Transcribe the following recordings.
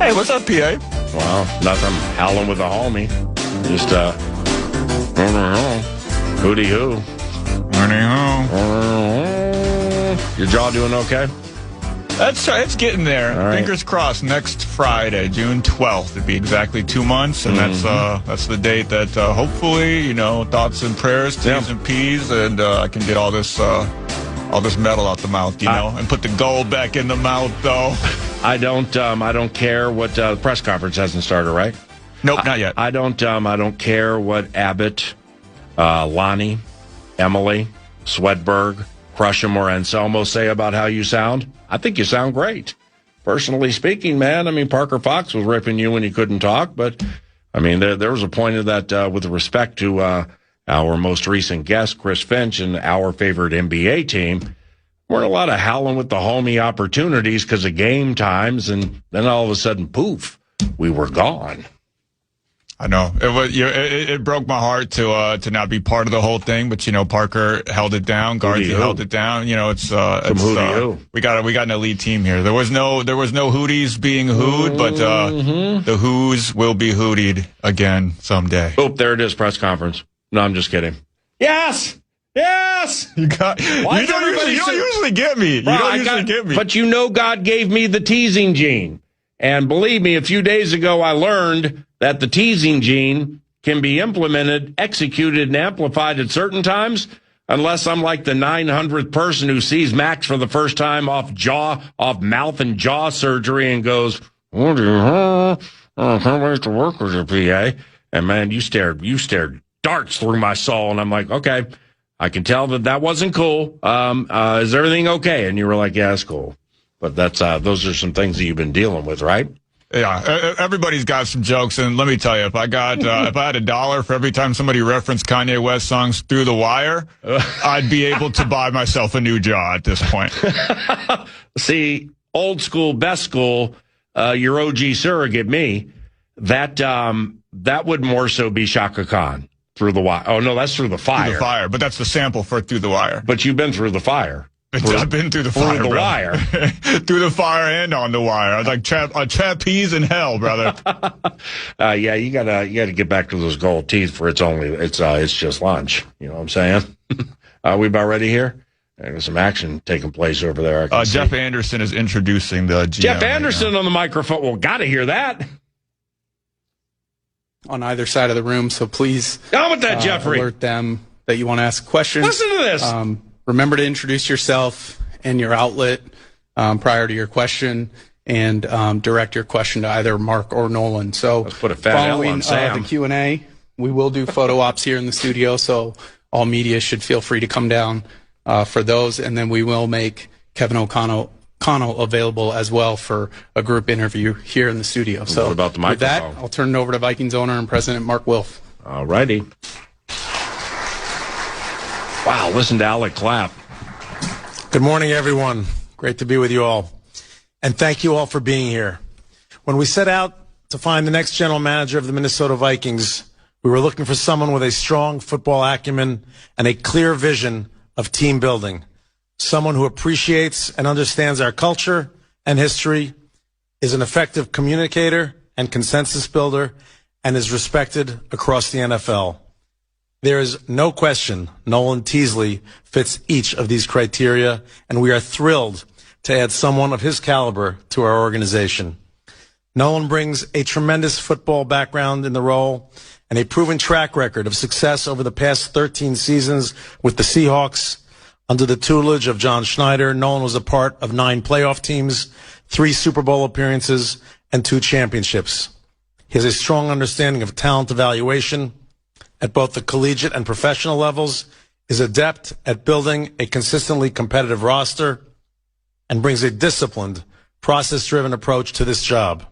Hey, what's up, PA? Well, nothing. Howling with a homie. Just, hooty hoo. Your jaw doing okay? It's getting there. All right. Fingers crossed. Next Friday, June 12th, it'd be exactly 2 months, and that's the date that hopefully, thoughts and prayers, T's and P's, and I can get all this metal out the mouth, and put the gold back in the mouth, though. I don't care what the press conference hasn't started, right? Nope, not yet. I don't care what Abbott, Lonnie, Emily, Swedberg, Crusham, or Anselmo say about how you sound. I think you sound great. Personally speaking, man, Parker Fox was ripping you when you couldn't talk, but, there was a point of that with respect to our most recent guest, Chris Finch, and our favorite NBA team. Weren't a lot of howling with the homie opportunities because of game times, and then all of a sudden, poof, we were gone. I know it broke my heart to not be part of the whole thing, but Parker held it down, Guardsy held it down. We got an elite team here. There was no Hooties being hooed, but the Who's will be hootied again someday. Oh, there it is, press conference. No, I'm just kidding. Yes. You don't usually get me. But God gave me the teasing gene. And believe me, a few days ago I learned that the teasing gene can be implemented, executed, and amplified at certain times, unless I'm like the 900th person who sees Max for the first time off mouth and jaw surgery and goes, "What the hell? I can't wait to work with you, PA." And man, you stared darts through my soul, and I'm like, okay, I can tell that wasn't cool. Is everything okay? And you were like, yeah, it's cool. But those are some things that you've been dealing with, right? Yeah, everybody's got some jokes, and let me tell you, if I had $1 for every time somebody referenced Kanye West songs through the wire, I'd be able to buy myself a new jaw at this point. See, old school, best school, your OG surrogate, me, that would more so be Shaka Khan. Through the wire. Oh, no, that's through the fire. Through the fire, but that's the sample for through the wire. But you've been through the fire. I've been through the fire, through the wire. Through the fire and on the wire. I was like trapeze in hell, brother. Yeah, you gotta get back to those gold teeth for it's just lunch. You know what I'm saying? Are we about ready here? There's some action taking place over there. Jeff Anderson is introducing the GM. Jeff Anderson on the microphone. Well, gotta hear that. On either side of the room, so please on with that, Jeffrey. Alert them that you want to ask questions. Listen to this. Remember to introduce yourself and your outlet prior to your question, and direct your question to either Mark or Nolan. So let's put a fat L on Sam. The Q&A, we will do photo ops here in the studio, so all media should feel free to come down for those, and then we will make Kevin O'Connell available as well for a group interview here in the studio. So what about the microphone? With that, I'll turn it over to Vikings owner and president Mark Wilf. All righty. Wow, listen to Alec clap. Good morning, everyone. Great to be with you all. And thank you all for being here. When we set out to find the next general manager of the Minnesota Vikings, we were looking for someone with a strong football acumen and a clear vision of team building. Someone who appreciates and understands our culture and history, is an effective communicator and consensus builder, and is respected across the NFL. There is no question Nolan Teasley fits each of these criteria, and we are thrilled to add someone of his caliber to our organization. Nolan brings a tremendous football background in the role and a proven track record of success over the past 13 seasons with the Seahawks. Under the tutelage of John Schneider, Nolan was a part of 9 playoff teams, 3 Super Bowl appearances, and 2 championships. He has a strong understanding of talent evaluation at both the collegiate and professional levels, is adept at building a consistently competitive roster, and brings a disciplined, process-driven approach to this job.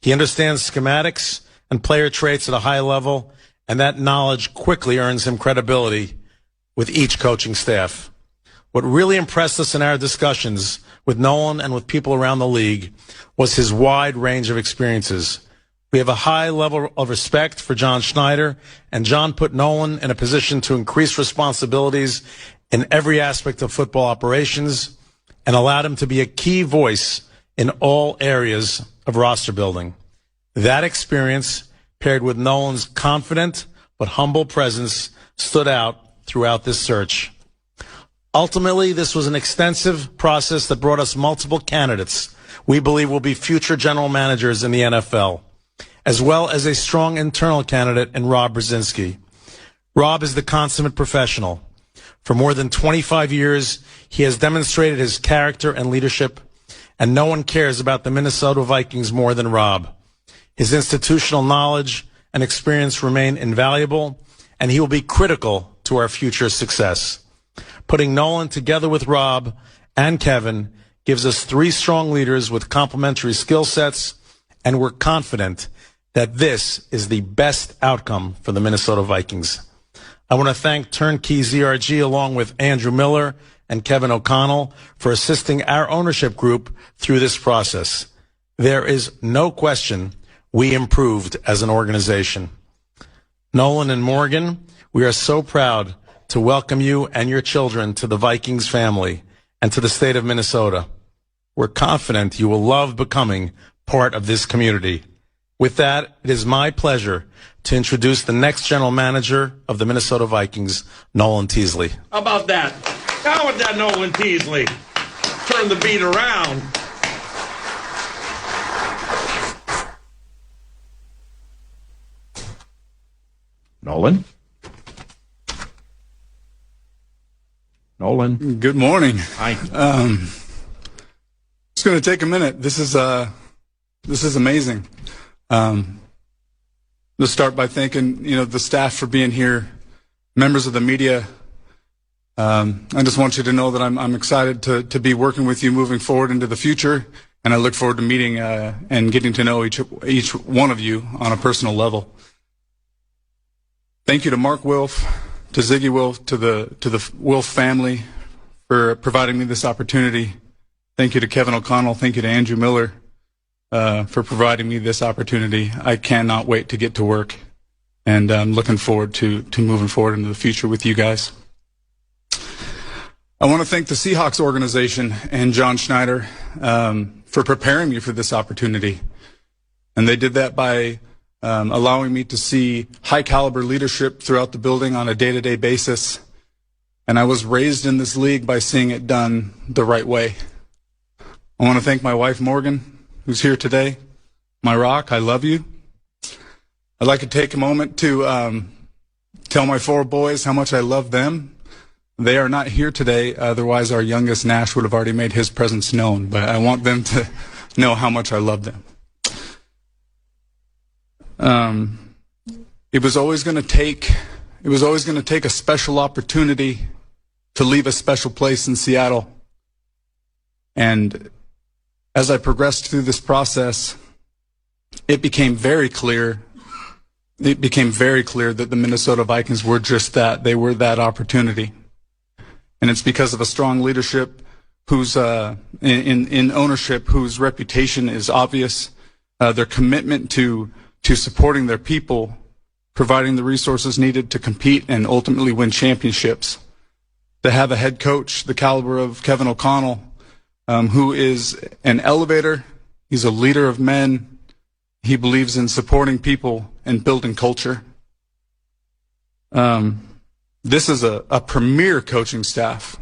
He understands schematics and player traits at a high level, and that knowledge quickly earns him credibility with each coaching staff. What really impressed us in our discussions with Nolan and with people around the league was his wide range of experiences. We have a high level of respect for John Schneider, and John put Nolan in a position to increase responsibilities in every aspect of football operations and allowed him to be a key voice in all areas of roster building. That experience, paired with Nolan's confident but humble presence, stood out throughout this search. Ultimately, this was an extensive process that brought us multiple candidates we believe will be future general managers in the NFL, as well as a strong internal candidate in Rob Brzezinski. Rob is the consummate professional. For more than 25 years, he has demonstrated his character and leadership, and no one cares about the Minnesota Vikings more than Rob. His institutional knowledge and experience remain invaluable, and he will be critical to our future success. Putting Nolan together with Rob and Kevin gives us three strong leaders with complementary skill sets, and we're confident that this is the best outcome for the Minnesota Vikings. I want to thank Turnkey ZRG along with Andrew Miller and Kevin O'Connell for assisting our ownership group through this process. There is no question we improved as an organization. Nolan and Morgan, we are so proud to welcome you and your children to the Vikings family and to the state of Minnesota. We're confident you will love becoming part of this community. With that, it is my pleasure to introduce the next general manager of the Minnesota Vikings, Nolan Teasley. How about that? How about that, Nolan Teasley? Turn the beat around. Nolan? Nolan? Good morning. Hi. It's going to take a minute. This is amazing. Let's start by thanking the staff for being here, members of the media. I just want you to know that I'm excited to be working with you moving forward into the future, and I look forward to meeting and getting to know each one of you on a personal level. Thank you to Mark Wilf, to Ziggy Wilf, to the Wilf family for providing me this opportunity. Thank you to Kevin O'Connell. Thank you to Andrew Miller for providing me this opportunity. I cannot wait to get to work, and I'm looking forward to moving forward into the future with you guys. I want to thank the Seahawks organization and John Schneider for preparing me for this opportunity, and they did that by allowing me to see high-caliber leadership throughout the building on a day-to-day basis, and I was raised in this league by seeing it done the right way. I want to thank my wife, Morgan, who's here today. My rock, I love you. I'd like to take a moment to tell my four boys how much I love them. They are not here today, otherwise our youngest, Nash, would have already made his presence known, but I want them to know how much I love them. It was always going to take a special opportunity to leave a special place in Seattle. And as I progressed through this process, it became very clear that the Minnesota Vikings were just that. They were that opportunity. And it's because of a strong leadership who's in ownership, whose reputation is obvious, their commitment to supporting their people, providing the resources needed to compete and ultimately win championships. To have a head coach the caliber of Kevin O'Connell, who is an elevator, he's a leader of men, he believes in supporting people and building culture. This is a premier coaching staff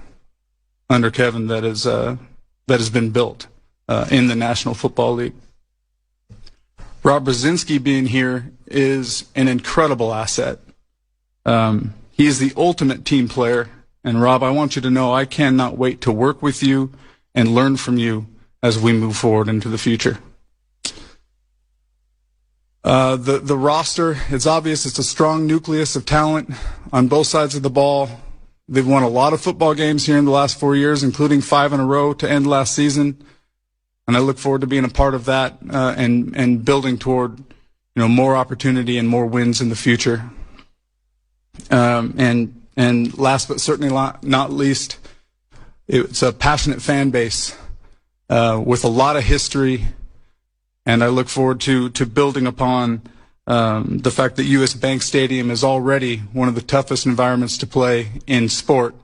under Kevin that has been built in the National Football League. Rob Brzezinski being here is an incredible asset. He is the ultimate team player. And Rob, I want you to know I cannot wait to work with you and learn from you as we move forward into the future. The roster, it's obvious it's a strong nucleus of talent on both sides of the ball. They've won a lot of football games here in the last 4 years, including 5 in a row to end last season. And I look forward to being a part of that and building toward more opportunity and more wins in the future. And last but certainly not least, it's a passionate fan base with a lot of history, and I look forward to building upon the fact that U.S. Bank Stadium is already one of the toughest environments to play in sport,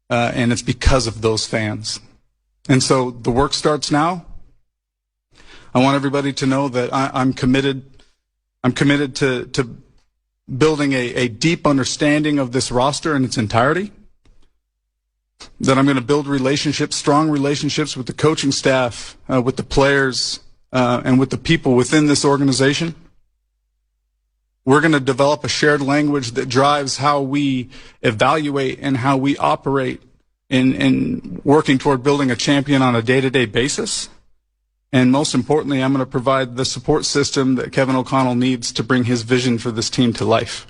and it's because of those fans. And so the work starts now. I want everybody to know that I'm committed. I'm committed to building a deep understanding of this roster in its entirety. That I'm going to build relationships, strong relationships with the coaching staff, with the players, and with the people within this organization. We're going to develop a shared language that drives how we evaluate and how we operate in working toward building a champion on a day-to-day basis. And most importantly, I'm going to provide the support system that Kevin O'Connell needs to bring his vision for this team to life.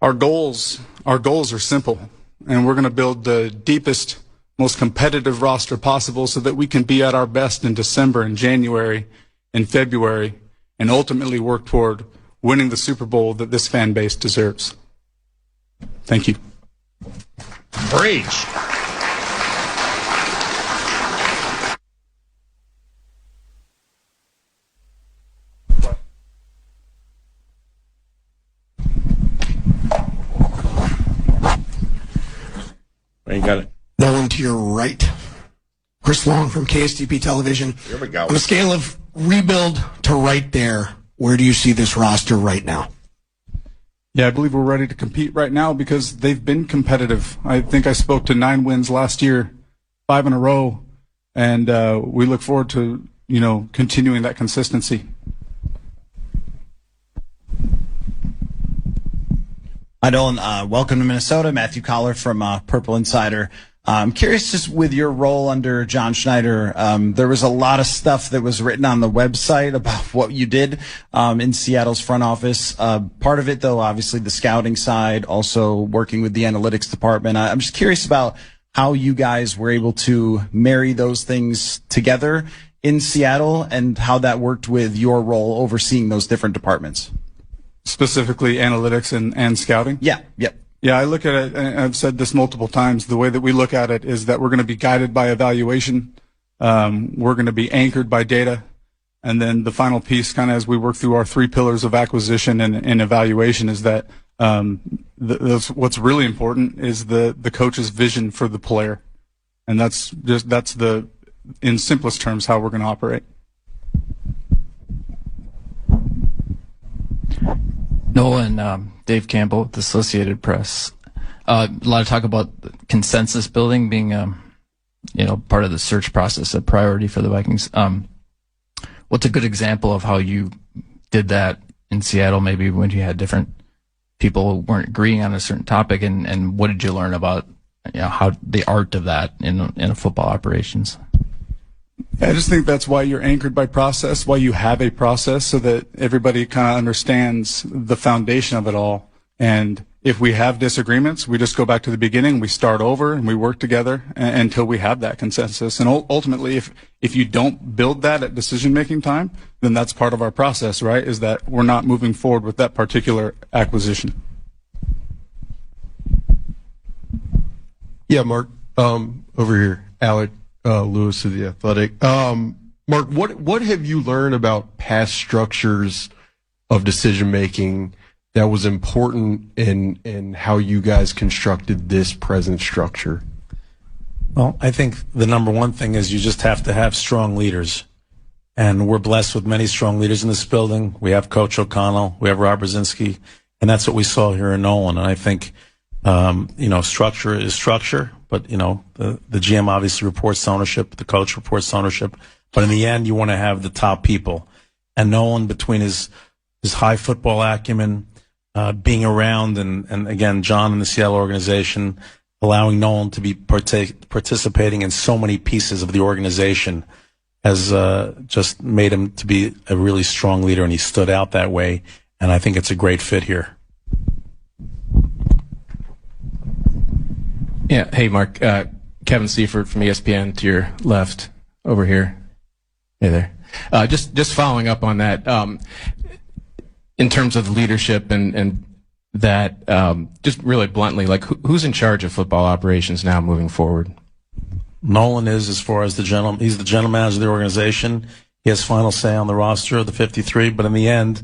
Our goals are simple, and we're going to build the deepest, most competitive roster possible so that we can be at our best in December and January and February, and ultimately work toward winning the Super Bowl that this fan base deserves. Thank you. Preach. You got it. Nolan to your right. Chris Long from KSTP Television. Here we go. On a scale of rebuild to right there, where do you see this roster right now? Yeah, I believe we're ready to compete right now because they've been competitive. I think I spoke to 9 wins last year, 5 in a row, and we look forward to, continuing that consistency. Hi, Nolan. Welcome to Minnesota. Matthew Collar from Purple Insider. I'm curious, just with your role under John Schneider, there was a lot of stuff that was written on the website about what you did in Seattle's front office. Part of it, though, obviously the scouting side, also working with the analytics department. I'm just curious about how you guys were able to marry those things together in Seattle and how that worked with your role overseeing those different departments. Specifically analytics and scouting? Yeah, yep. Yeah, I look at it, and I've said this multiple times, the way that we look at it is that we're going to be guided by evaluation. We're going to be anchored by data. And then the final piece, kind of as we work through our 3 pillars of acquisition and evaluation, is that what's really important is the coach's vision for the player. And that's in simplest terms, how we're going to operate. Nolan, Dave Campbell with the Associated Press. A lot of talk about consensus building being, part of the search process, a priority for the Vikings. What's a good example of how you did that in Seattle, maybe when you had different people who weren't agreeing on a certain topic, and what did you learn about, how the art of that in a football operations? I just think that's why you're anchored by process, why you have a process, so that everybody kind of understands the foundation of it all. And if we have disagreements, we just go back to the beginning, we start over, and we work together until we have that consensus. And ultimately, if you don't build that at decision-making time, then that's part of our process, right, is that we're not moving forward with that particular acquisition. Yeah, Mark, over here, Alec. Lewis of The Athletic. Mark, what have you learned about past structures of decision making that was important in how you guys constructed this present structure? Well, I think the number one thing is you just have to have strong leaders. And we're blessed with many strong leaders in this building. We have Coach O'Connell, we have Rob Brzezinski, and that's what we saw here in Nolan. And I think, structure is structure. But, the GM obviously reports to ownership, the coach reports to ownership. But in the end, you want to have the top people. And Nolan, between his high football acumen, being around, and again, John and the Seattle organization, allowing Nolan to be participating in so many pieces of the organization has just made him to be a really strong leader, and he stood out that way. And I think it's a great fit here. Yeah. Hey, Mark. Kevin Seifert from ESPN to your left over here. Hey there. Just following up on that, in terms of leadership and that, just really bluntly, like who's in charge of football operations now moving forward? Nolan is, as far as he's the general manager of the organization. He has final say on the roster of the 53, but in the end,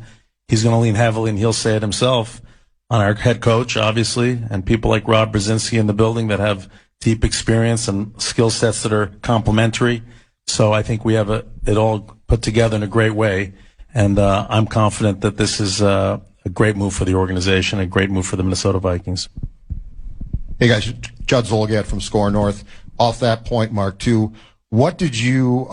he's going to lean heavily, and he'll say it himself, on our head coach, obviously, and people like Rob Brzezinski in the building that have deep experience and skill sets that are complementary So I think we have it all put together in a great way, and I'm confident that this is a great move for the organization, a great move for the Minnesota Vikings. Hey guys, Judd Zolgad from Score North. Off that point, Mark, too, what do you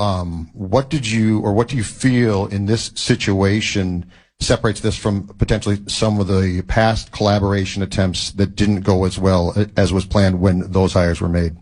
feel in this situation separates this from potentially some of the past collaboration attempts that didn't go as well as was planned when those hires were made?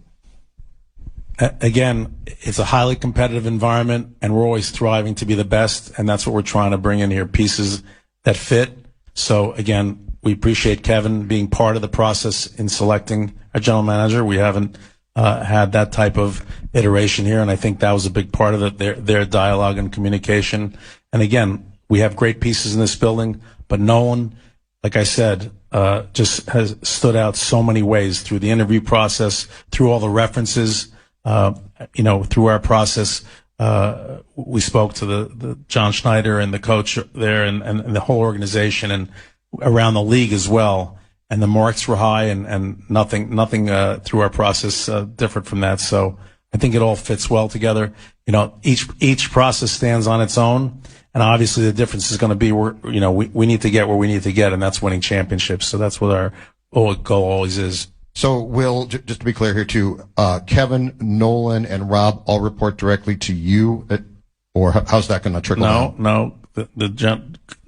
Again, it's a highly competitive environment, and we're always striving to be the best, and that's what we're trying to bring in here, pieces that fit. So, again, we appreciate Kevin being part of the process in selecting a general manager. We haven't had that type of iteration here, and I think that was a big part of it, their dialogue and communication. And, again, we have great pieces in this building, but Nolan, like I said, just has stood out so many ways through the interview process, through all the references, through our process. We spoke to the John Schneider and the coach there and the whole organization and around the league as well. And the marks were high and nothing through our process different from that. So I think it all fits well together. Each process stands on its own. And obviously the difference is going to be we need to get where we need to get, and that's winning championships. So that's what our goal always is. So, Will, just to be clear here too, Kevin, Nolan, and Rob all report directly to you, or how's that going to trickle down? No.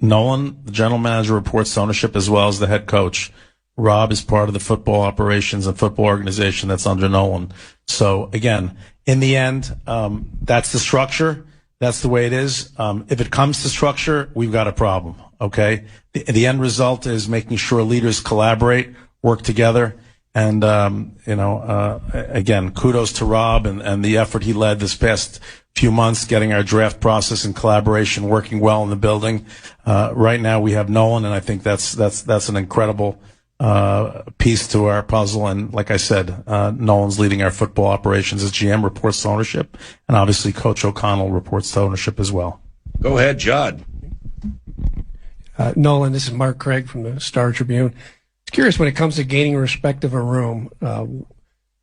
Nolan, the general manager, reports to ownership as well as the head coach. Rob is part of the football operations and football organization that's under Nolan. So, again, in the end, that's the structure. That's the way it is. If it comes to structure, we've got a problem, okay? The end result is making sure leaders collaborate, work together. And, again, kudos to Rob and the effort he led this past few months, getting our draft process and collaboration working well in the building. Right now we have Nolan, and I think that's an incredible piece to our puzzle. And like I said, Nolan's leading our football operations as GM, reports to ownership, and obviously Coach O'Connell reports to ownership as well. Go ahead, Judd. Nolan, this is Mark Craig from the Star Tribune. Curious when it comes to gaining respect of a room.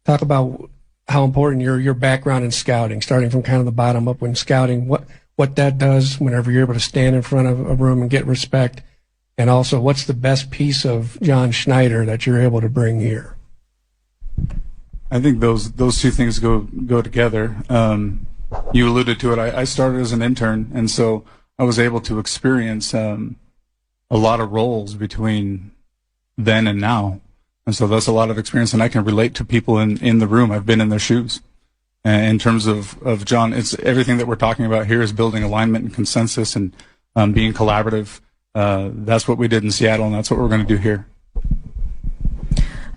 Talk about how important your background in scouting, starting from kind of the bottom up when scouting, what that does whenever you're able to stand in front of a room and get respect, and also what's the best piece of John Schneider that you're able to bring here. I think those two things go together. You alluded to it. I started as an intern, and so I was able to experience a lot of roles between then and now. And so that's a lot of experience, and I can relate to people in the room. I've been in their shoes. And in terms of John, it's everything that we're talking about here is building alignment and consensus and being collaborative. That's what we did in Seattle, and that's what we're going to do here.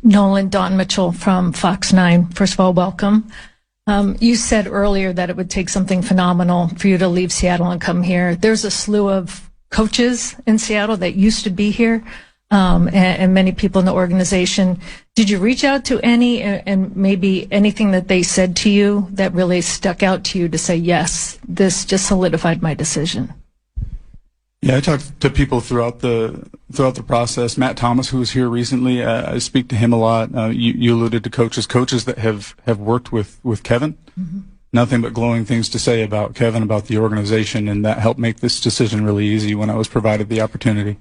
Nolan, Dawn Mitchell from Fox 9. First of all, welcome. You said earlier that it would take something phenomenal for you to leave Seattle and come here. There's a slew of coaches in Seattle that used to be here. And many people in the organization. Did you reach out to any and maybe anything that they said to you that really stuck out to you to say, yes, this just solidified my decision? Yeah, I talked to people throughout the process. Matt Thomas, who was here recently, I speak to him a lot. You alluded to coaches that have worked with Kevin. Mm-hmm. Nothing but glowing things to say about Kevin, about the organization, and that helped make this decision really easy when I was provided the opportunity.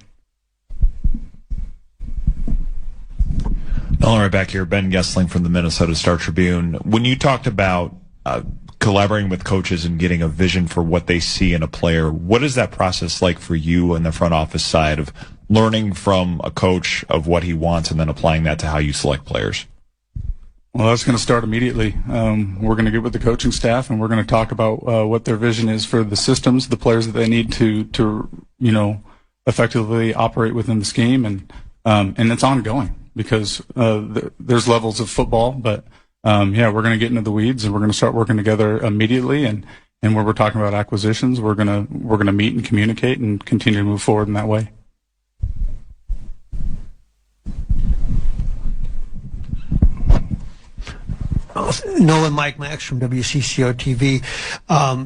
Nolan, right back here, Ben Gessling from the Minnesota Star Tribune. When you talked about collaborating with coaches and getting a vision for what they see in a player, what is that process like for you in the front office side of learning from a coach of what he wants and then applying that to how you select players? Well, that's going to start immediately. We're going to get with the coaching staff, and we're going to talk about what their vision is for the systems, the players that they need to effectively operate within the scheme, and it's ongoing. Because there's levels of football, but we're going to get into the weeds and we're going to start working together immediately. And when we're talking about acquisitions, we're going to meet and communicate and continue to move forward in that way. Nolan, Mike Maxx from WCCO TV.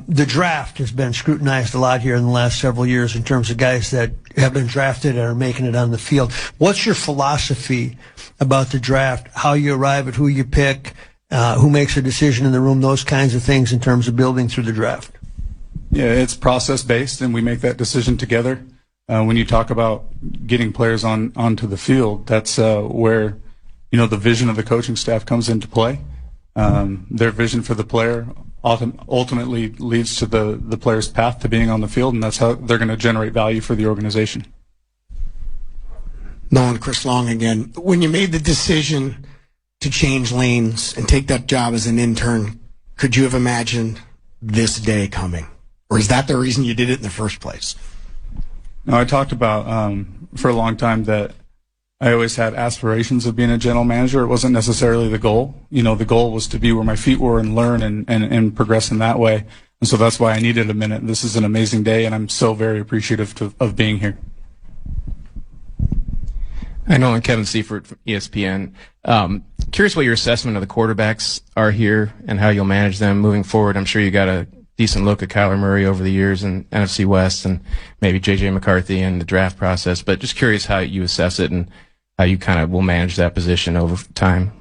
The draft has been scrutinized a lot here in the last several years in terms of guys that have been drafted and are making it on the field. What's your philosophy about the draft, how you arrive at who you pick, Who makes a decision in the room? Those kinds of things in terms of building through the draft. Yeah, it's process-based, and we make that decision together. When you talk about getting players onto the field, that's where the vision of the coaching staff comes into play. Their vision for the player ultimately leads to the player's path to being on the field, and that's how they're going to generate value for the organization. Nolan, Chris Long again. When you made the decision to change lanes and take that job as an intern, could you have imagined this day coming? Or is that the reason you did it in the first place? No, I talked about for a long time that I always had aspirations of being a general manager. It wasn't necessarily the goal. The goal was to be where my feet were and learn and progress in that way. And so that's why I needed a minute. This is an amazing day, and I'm so very appreciative of being here. I know I'm Kevin Seifert from ESPN. Curious what your assessment of the quarterbacks are here and how you'll manage them moving forward. I'm sure you got a decent look at Kyler Murray over the years in NFC West and maybe J.J. McCarthy in the draft process, but just curious how you assess it and how you kind of will manage that position over time.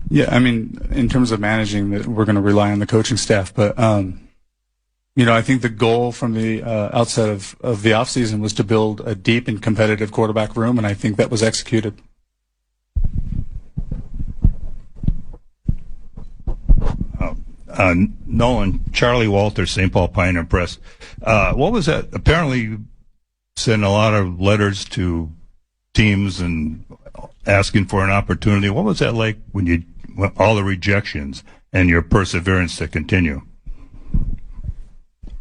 Yeah, I mean, in terms of managing that, we're going to rely on the coaching staff, but I think the goal from the outset of the offseason was to build a deep and competitive quarterback room, and I think that was executed. Nolan, Charlie Walters, St. Paul Pioneer Press. What was that? Apparently you sent a lot of letters to teams and asking for an opportunity. What was that like when all the rejections and your perseverance to continue?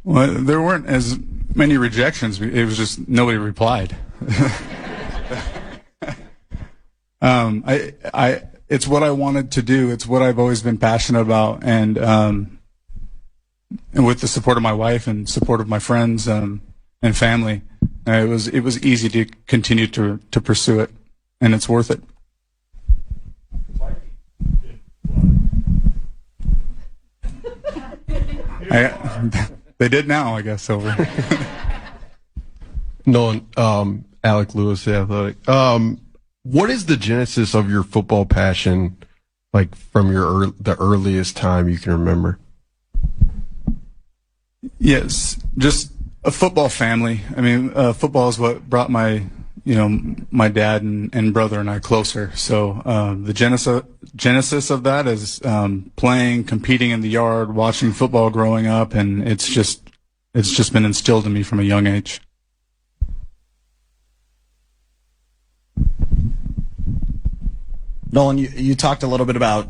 Well, there weren't as many rejections. It was just nobody replied. It's what I wanted to do. It's what I've always been passionate about, and with the support of my wife and support of my friends and family, it was easy to continue to pursue it, and it's worth it. They did now, I guess. Over. Nolan, Alec Lewis, The Athletic. What is the genesis of your football passion, like from the earliest time you can remember? Yes, just a football family. I mean, football is what brought my dad and brother and I closer. So the genesis of that is playing, competing in the yard, watching football growing up, and it's just been instilled in me from a young age. Nolan, you talked a little bit about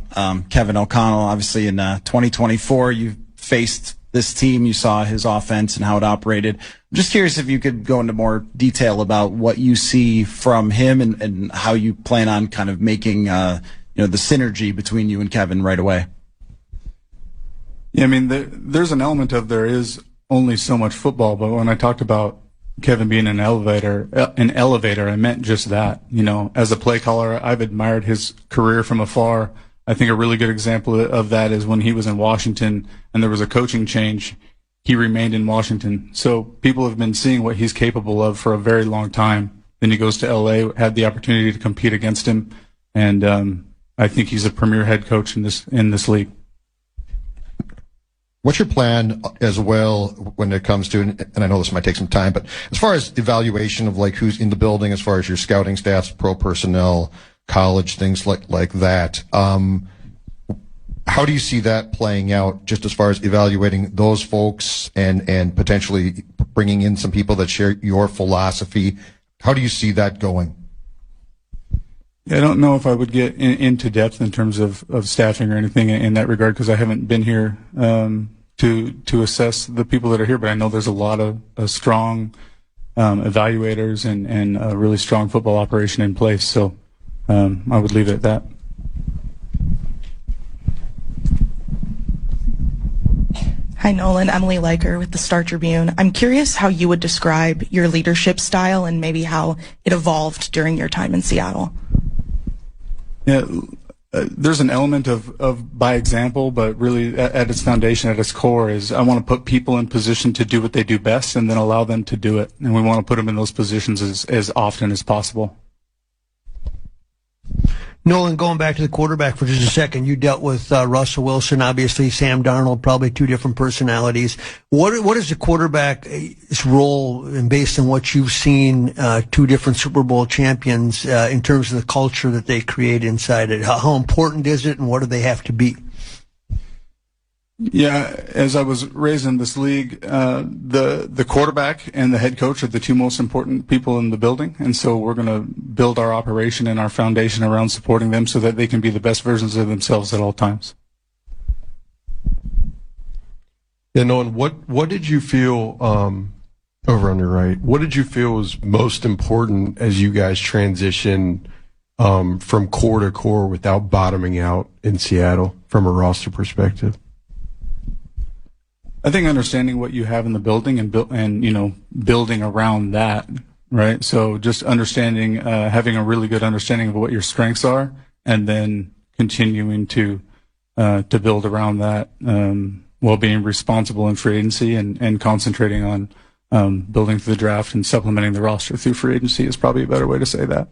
Kevin O'Connell. Obviously, in 2024, you faced this team. You saw his offense and how it operated. I'm just curious if you could go into more detail about what you see from him and how you plan on kind of making the synergy between you and Kevin right away. Yeah, I mean, there's an element of there is only so much football, but when I talked about Kevin being an elevator, I meant just that. As a play caller, I've admired his career from afar. I think a really good example of that is when he was in Washington and there was a coaching change, he remained in Washington. So people have been seeing what he's capable of for a very long time. Then he goes to LA, had the opportunity to compete against him, and I think he's a premier head coach in this league. What's your plan as well when it comes to, and I know this might take some time, but as far as evaluation of like who's in the building, as far as your scouting staffs, pro personnel, college, things like that, how do you see that playing out just as far as evaluating those folks and potentially bringing in some people that share your philosophy? How do you see that going? I don't know if I would get into depth in terms of staffing or anything in that regard because I haven't been here to assess the people that are here, but I know there's a lot of strong evaluators and a really strong football operation in place. So I would leave it at that. Hi, Nolan. Emily Leiker with the Star Tribune. I'm curious how you would describe your leadership style and maybe how it evolved during your time in Seattle. Yeah, there's an element of by example, but really at its foundation, at its core, is I want to put people in position to do what they do best and then allow them to do it. And we want to put them in those positions as often as possible. Nolan, going back to the quarterback for just a second, you dealt with Russell Wilson, obviously Sam Darnold, probably two different personalities. What is the quarterback's role, and based on what you've seen, two different Super Bowl champions, in terms of the culture that they create inside it? How important is it, and what do they have to be? Yeah, as I was raised in this league, the quarterback and the head coach are the two most important people in the building, and so we're going to build our operation and our foundation around supporting them so that they can be the best versions of themselves at all times. Yeah, Nolan, what did you feel over on your right? What did you feel was most important as you guys transition from core to core without bottoming out in Seattle from a roster perspective? I think understanding what you have in the building and building around that, right? So just understanding, having a really good understanding of what your strengths are, and then continuing to build around that, while being responsible in free agency and concentrating on building through the draft and supplementing the roster through free agency is probably a better way to say that.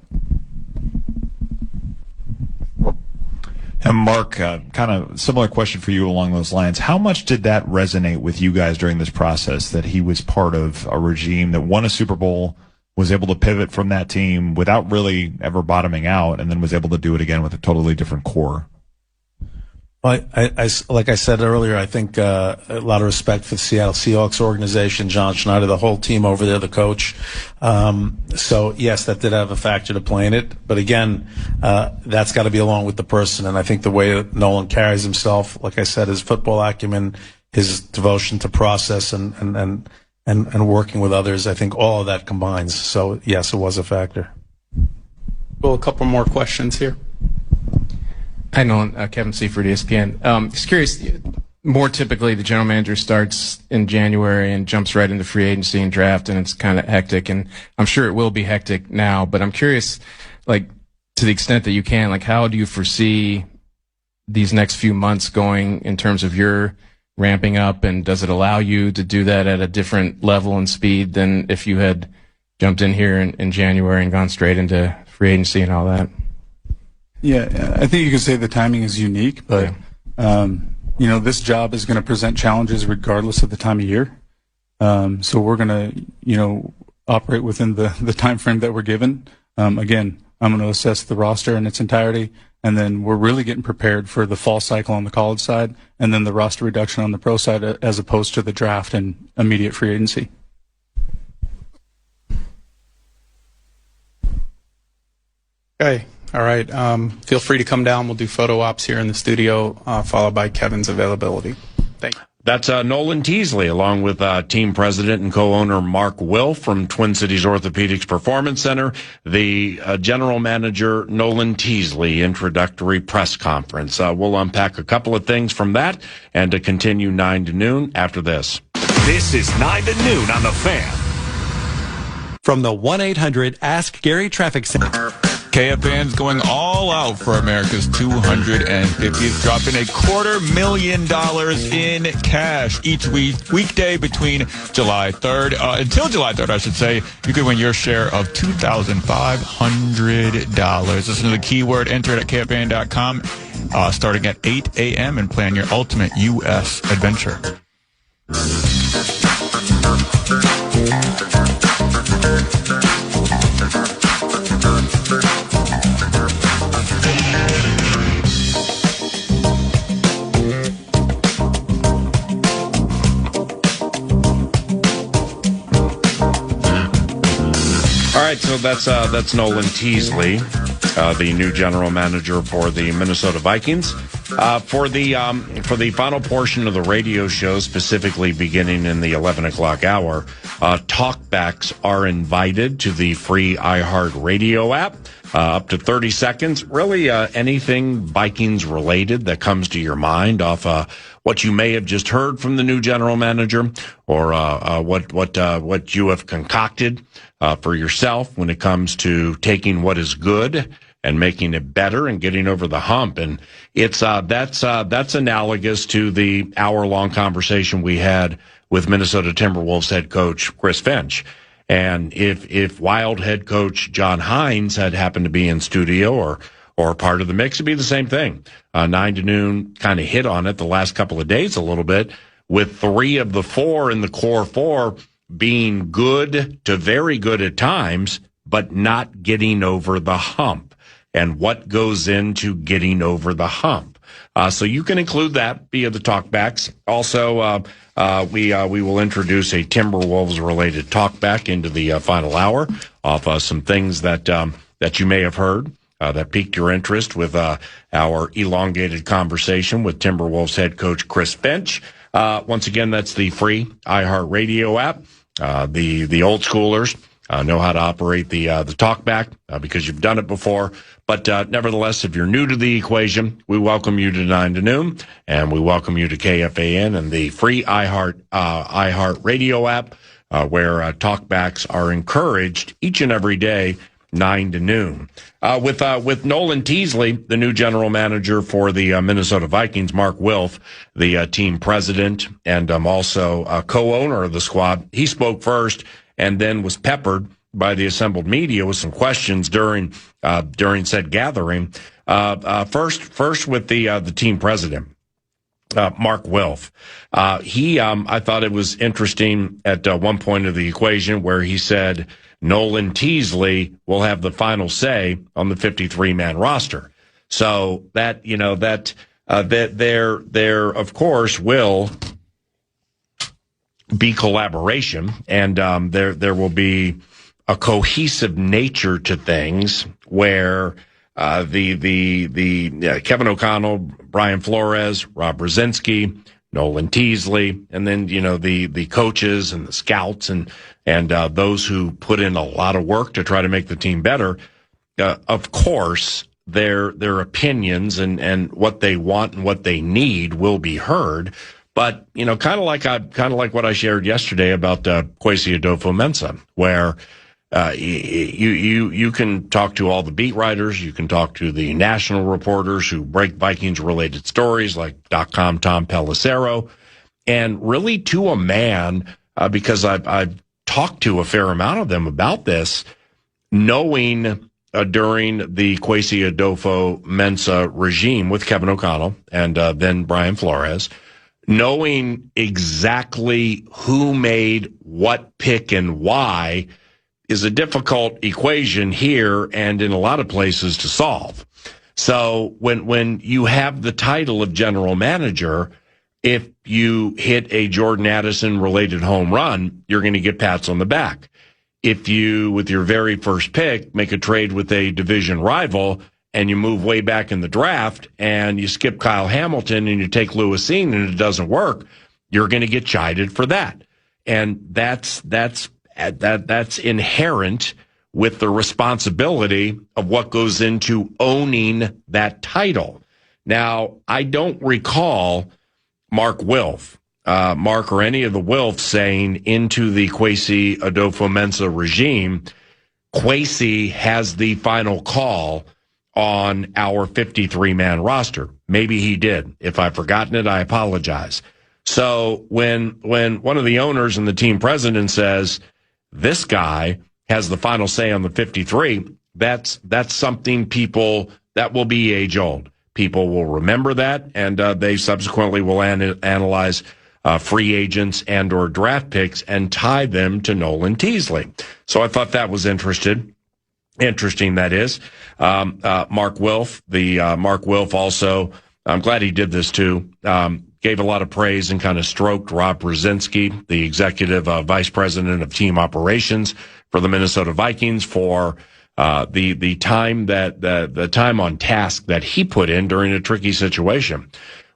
And Mark, kind of similar question for you along those lines. How much did that resonate with you guys during this process, that he was part of a regime that won a Super Bowl, was able to pivot from that team without really ever bottoming out, and then was able to do it again with a totally different core? Well, like I said earlier, I think a lot of respect for the Seattle Seahawks organization, John Schneider, the whole team over there, the coach. So, yes, that did have a factor to play in it. But, again, that's got to be along with the person. And I think the way that Nolan carries himself, like I said, his football acumen, his devotion to process and working with others, I think all of that combines. So, yes, it was a factor. Well, a couple more questions here. Hi, Nolan. Kevin Seifert, ESPN. Just curious, more typically the general manager starts in January and jumps right into free agency and draft, and it's kind of hectic, and I'm sure it will be hectic now, but I'm curious, like, to the extent that you can, like, how do you foresee these next few months going in terms of your ramping up, and does it allow you to do that at a different level and speed than if you had jumped in here in January and gone straight into free agency and all that? Yeah, I think you could say the timing is unique, but this job is going to present challenges regardless of the time of year. So we're going to, operate within the time frame that we're given. Again, I'm going to assess the roster in its entirety, and then we're really getting prepared for the fall cycle on the college side, and then the roster reduction on the pro side, as opposed to the draft and immediate free agency. Okay. All right. Feel free to come down. We'll do photo ops here in the studio, followed by Kevin's availability. Thank you. That's Nolan Teasley, along with team president and co-owner Mark Wilf from Twin Cities Orthopedics Performance Center, the general manager Nolan Teasley introductory press conference. We'll unpack a couple of things from that and to continue 9 to noon after this. This is 9 to noon on The Fan. From the 1-800-ASK-GARY Traffic Center. KFAN's going all out for America's 250th, dropping $250,000 in cash each weekday between July 3rd, until July 3rd, I should say. You could win your share of $2,500. Listen to the keyword, enter it at KFAN.com, starting at 8 a.m. and plan your ultimate U.S. adventure. All right, so that's Nolan Teasley, the new general manager for the Minnesota Vikings. For the final portion of the radio show, specifically beginning in the 11 o'clock hour, talkbacks are invited to the free iHeart Radio app. Up to 30 seconds. Really, anything Vikings related that comes to your mind off what you may have just heard from the new general manager, or what you have concocted for yourself when it comes to taking what is good and making it better and getting over the hump. And it's that's analogous to the hour-long conversation we had with Minnesota Timberwolves head coach Chris Finch. And if Wild head coach John Hines had happened to be in studio, or or part of the mix, it'd be the same thing. 9 to noon kind of hit on it the last couple of days a little bit, with 3 of the 4 in the core 4 being good to very good at times, but not getting over the hump. And what goes into getting over the hump? So you can include that via the talkbacks. Also, we will introduce a Timberwolves-related talkback into the final hour of some things that you may have heard that piqued your interest with our elongated conversation with Timberwolves head coach Chris Finch. Once again, that's the free iHeartRadio app. The old schoolers know how to operate the talkback because you've done it before. But nevertheless, if you're new to the equation, we welcome you to 9 to noon, and we welcome you to KFAN and the free iHeartRadio app, where talkbacks are encouraged each and every day, 9 to noon. With Nolan Teasley, the new general manager for the Minnesota Vikings, Mark Wilf, the team president, and also a co-owner of the squad. He spoke first and then was peppered by the assembled media with some questions during said gathering. First with the team president, Mark Wilf. I thought it was interesting at one point of the equation where he said Nolan Teasley will have the final say on the 53-man roster. So that there of course will be collaboration, and there will be a cohesive nature to things where the Kevin O'Connell, Brian Flores, Rob Brzezinski, Nolan Teasley, and then the coaches and the scouts and those who put in a lot of work to try to make the team better. Of course, their opinions and what they want and what they need will be heard. But kind of like what I shared yesterday about Kwesi Adolfo-Mensah, where you can talk to all the beat writers, you can talk to the national reporters who break Vikings related stories like .com Tom Pelissero, and really to a man, because I've talked to a fair amount of them about this, knowing during the Kwesi Adolfo-Mensah regime with Kevin O'Connell and then Brian Flores, knowing exactly who made what pick and why is a difficult equation here and in a lot of places to solve. So when you have the title of general manager, if you hit a Jordan Addison related home run, you're going to get pats on the back. If you, with your very first pick, make a trade with a division rival and you move way back in the draft and you skip Kyle Hamilton and you take Lewis Cine and it doesn't work, you're going to get chided for that. And that's inherent with the responsibility of what goes into owning that title. Now, I don't recall Mark or any of the Wilfs saying into the Kwesi Adolfo-Mensah regime, Kwesi has the final call on our 53-man roster. Maybe he did. If I've forgotten it, I apologize. So when one of the owners and the team president says, this guy has the final say on the 53, that's something that will be age old. People will remember that, and they subsequently will analyze free agents and or draft picks and tie them to Nolan Teasley. So I thought that was interesting, that is. Mark Wilf also, I'm glad he did this too, gave a lot of praise and kind of stroked Rob Brzezinski, the executive vice president of team operations for the Minnesota Vikings, for the time the time on task that he put in during a tricky situation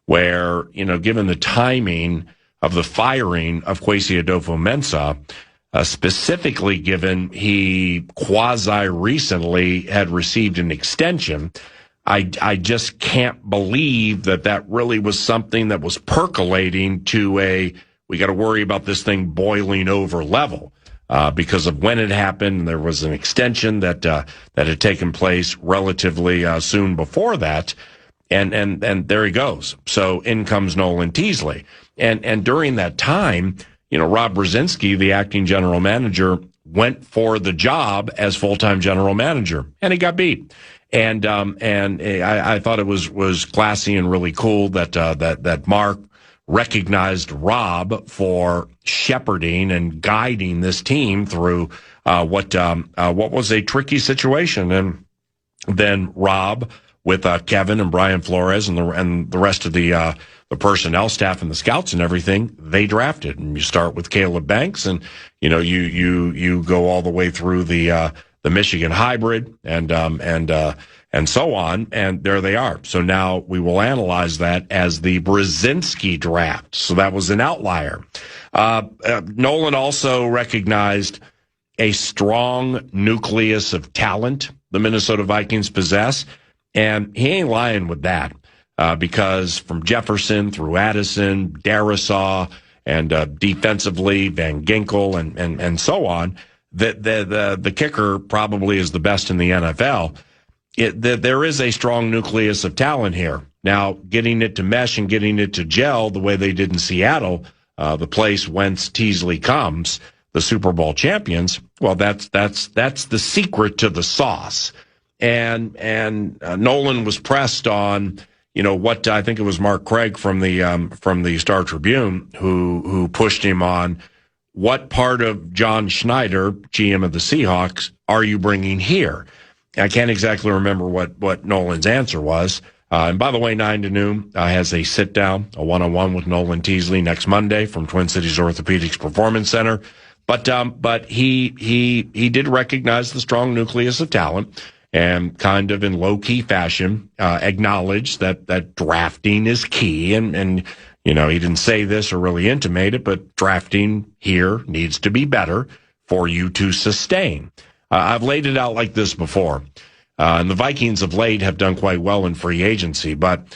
where, given the timing of the firing of Kwesi Adolfo-Mensah, specifically given he quasi-recently had received an extension, I just can't believe that really was something that was percolating to we got to worry about this thing boiling over level. Because of when it happened, there was an extension that had taken place relatively soon before that, and there he goes. So in comes Nolan Teasley, and during that time, Rob Brzezinski, the acting general manager, went for the job as full-time general manager, and he got beat. And I thought it was classy and really cool that Mark recognized Rob for shepherding and guiding this team through what was a tricky situation. And then Rob, with Kevin and Brian Flores and the rest of the personnel staff and the scouts and everything, they drafted. And you start with Caleb Banks, and you go all the way through the Michigan hybrid and so on, and there they are. So now we will analyze that as the Brzezinski draft. So that was an outlier. Nolan also recognized a strong nucleus of talent the Minnesota Vikings possess, and he ain't lying with that, because from Jefferson through Addison, Darisaw, and defensively Van Ginkel and so on, the kicker probably is the best in the NFL. There is a strong nucleus of talent here. Now, getting it to mesh and getting it to gel the way they did in Seattle, the place whence Teasley comes, the Super Bowl champions, well, that's the secret to the sauce. And Nolan was pressed on, what I think it was Mark Craig from the Star Tribune who pushed him on what part of John Schneider, GM of the Seahawks, are you bringing here? I can't exactly remember what Nolan's answer was. And by the way, 9 to noon has a sit-down, a one-on-one with Nolan Teasley next Monday from Twin Cities Orthopedics Performance Center. But he did recognize the strong nucleus of talent and kind of in low-key fashion acknowledged that drafting is key. And he didn't say this or really intimate it, but drafting here needs to be better for you to sustain. I've laid it out like this before, and the Vikings of late have done quite well in free agency, but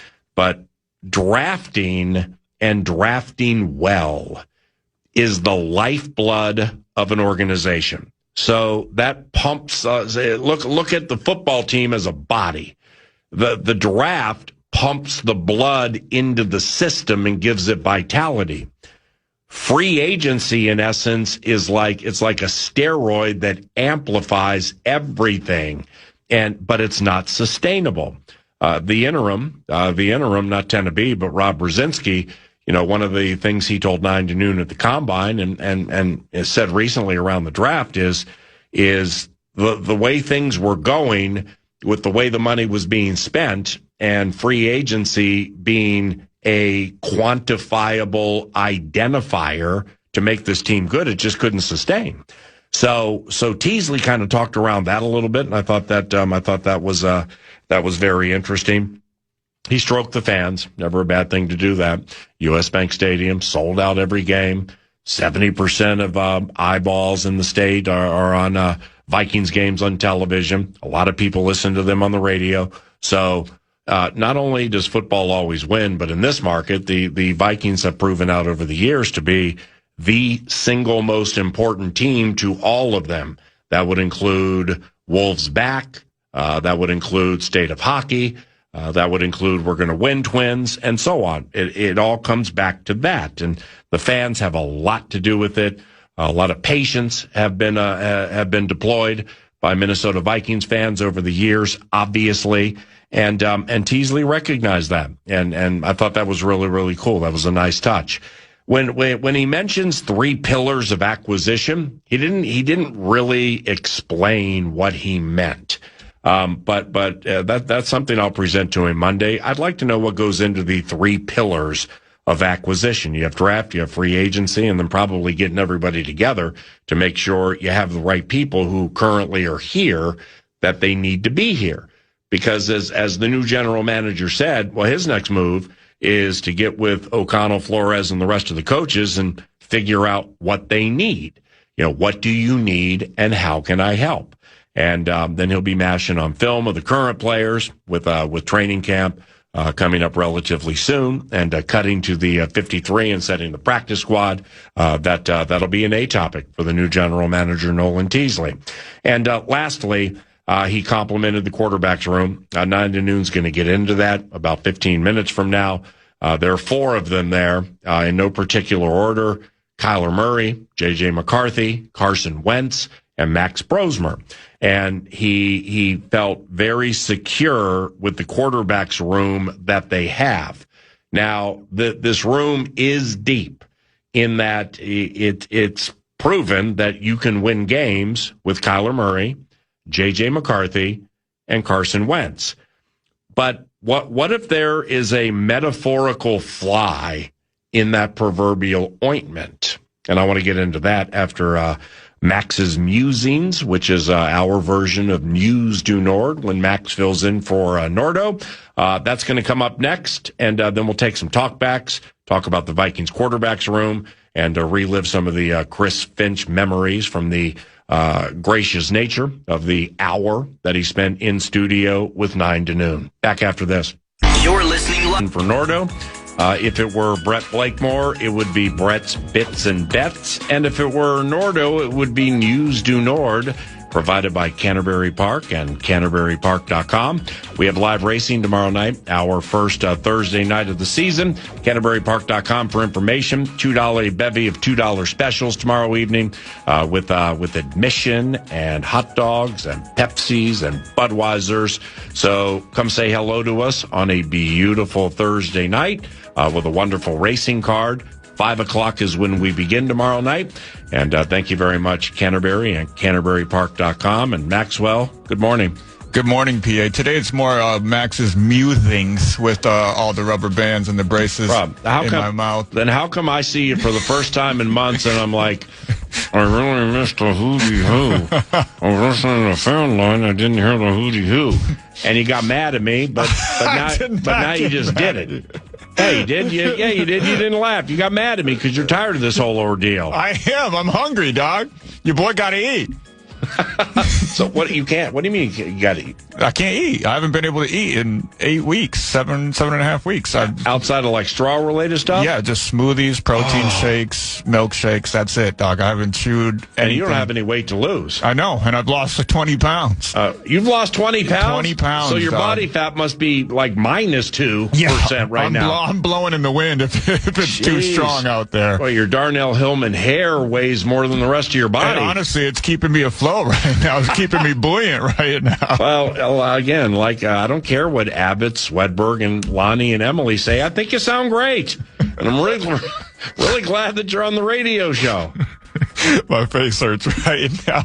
drafting and drafting well is the lifeblood of an organization. So that pumps. Look at the football team as a body. The draft pumps the blood into the system and gives it vitality. Free agency, in essence, is like a steroid that amplifies everything, but it's not sustainable. The interim, not Tennessee, but Rob Brzezinski, one of the things he told 9 to noon at the combine and said recently around the draft is the way things were going with the way the money was being spent and free agency being a quantifiable identifier to make this team good, it just couldn't sustain. So Teasley kind of talked around that a little bit, and I thought that was very interesting. He stroked the fans, never a bad thing to do that. U.S. Bank Stadium sold out every game. 70% of eyeballs in the state are on Vikings games on television. A lot of people listen to them on the radio. So not only does football always win, but in this market, the Vikings have proven out over the years to be the single most important team to all of them. That would include Wolves back. That would include State of Hockey. That would include We're Going to Win Twins, and so on. It all comes back to that, and the fans have a lot to do with it. A lot of patience have been deployed by Minnesota Vikings fans over the years, obviously. And Teasley recognized that, and I thought that was really, really cool. That was a nice touch. When he mentions 3 pillars of acquisition, he didn't really explain what he meant. But that's something I'll present to him Monday. I'd like to know what goes into the 3 pillars of acquisition. You have draft, you have free agency, and then probably getting everybody together to make sure you have the right people who currently are here that they need to be here. Because as the new general manager said, well, his next move is to get with O'Connell, Flores, and the rest of the coaches and figure out what they need. What do you need and how can I help? And then he'll be mashing on film of the current players with training camp coming up relatively soon, and cutting to the 53 and setting the practice squad. That'll be an A topic for the new general manager, Nolan Teasley. And lastly, he complimented the quarterback's room. 9 to noon's going to get into that about 15 minutes from now. There are 4 of them there in no particular order: Kyler Murray, J.J. McCarthy, Carson Wentz, and Max Brosmer. And he felt very secure with the quarterback's room that they have. Now, this room is deep in that it's proven that you can win games with Kyler Murray, J.J. McCarthy, and Carson Wentz. But what if there is a metaphorical fly in that proverbial ointment? And I want to get into that after Max's Musings, which is our version of News du Nord when Max fills in for Nordo. That's going to come up next, and then we'll take some talkbacks, talk about the Vikings quarterbacks room, and relive some of the Chris Finch memories from the gracious nature of the hour that he spent in studio with 9 to noon. Back after this. You're listening live for Nordo. If it were Brett Blakemore, it would be Brett's Bits and Bets. And if it were Nordo, it would be News du Nord, provided by Canterbury Park and CanterburyPark.com. We have live racing tomorrow night, our first Thursday night of the season. CanterburyPark.com for information. $2 bevy of $2 specials tomorrow evening with admission and hot dogs and Pepsis and Budweisers. So come say hello to us on a beautiful Thursday night with a wonderful racing card. 5 o'clock is when we begin tomorrow night. And thank you very much, Canterbury and CanterburyPark.com. And Maxwell, good morning. Good morning, PA. Today it's more Max's Musings with all the rubber bands and the braces my mouth. Then how come I see you for the first time in months and I'm like, I really missed the hootie hoo. I was listening to the phone line. I didn't hear the hootie hoo. And you got mad at me, but now you just did it. Hey, you did? You did. You didn't laugh. You got mad at me because you're tired of this whole ordeal. I am. I'm hungry, dog. Your boy got to eat. So what do you mean you got to eat? I can't eat. I haven't been able to eat in 8 weeks, seven and a half weeks. Outside of like straw-related stuff? Yeah, just smoothies, protein shakes, milkshakes. That's it, dog. I haven't chewed anything. And you don't have any weight to lose. I know, and I've lost like 20 pounds. You've lost 20 pounds? 20 pounds, so your dog. Body fat must be like minus 2% right now. I'm blowing in the wind if it's too strong out there. Well, your Darnell Hillman hair weighs more than the rest of your body. And honestly, it's keeping me afloat right now. It's keeping me buoyant right now. Well, again, I don't care what Abbott, Swedberg, and Lonnie and Emily say. I think you sound great. And I'm really glad that you're on the radio show. My face hurts right now.